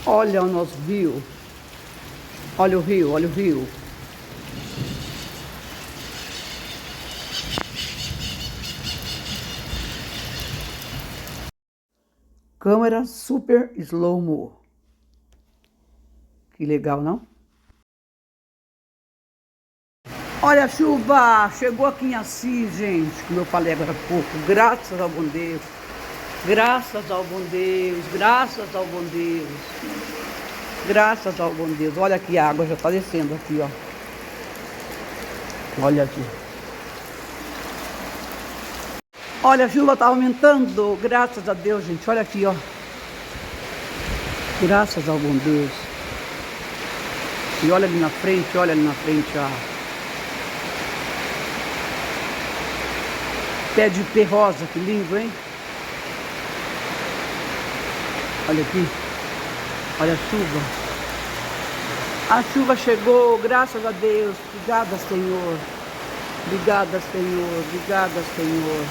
Olha o nosso rio. Olha o rio, olha o rio. Câmera super slow-mo. Que legal, não? Olha a chuva! Chegou aqui em Assis, gente, como eu falei agora há pouco. Graças ao bom Deus. Graças ao bom Deus. Graças ao bom Deus. Graças ao bom Deus. Olha aqui, a água já tá descendo aqui, ó. Olha aqui. Olha, a chuva tá aumentando. Graças a Deus, gente. Olha aqui, ó. Graças ao bom Deus. E olha ali na frente, ó. Pé de ipê rosa, que lindo, hein? Olha aqui. Olha a chuva. A chuva chegou, graças a Deus. Obrigada, Senhor. Obrigada, Senhor. Obrigada, Senhor.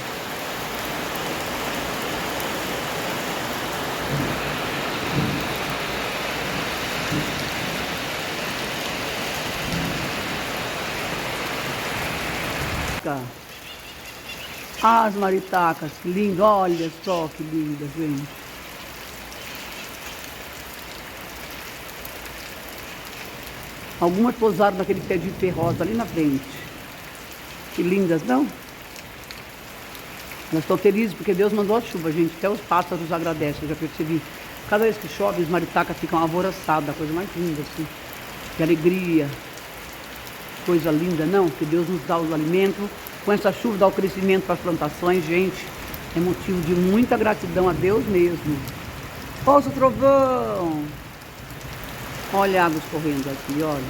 As maritacas, que lindo. Olha só que linda, gente. Algumas pousaram naquele pé de ipê rosa ali na frente. Que lindas, não? Nós estamos felizes porque Deus mandou a chuva, gente. Até os pássaros agradecem, eu já percebi. Cada vez que chove, as maritacas ficam alvoroçadas, a coisa mais linda, assim. Que alegria. Coisa linda, não? Que Deus nos dá os alimentos. Com essa chuva dá o crescimento para as plantações, gente. É motivo de muita gratidão a Deus mesmo. Ouça o trovão! Olha a água escorrendo aqui, olha.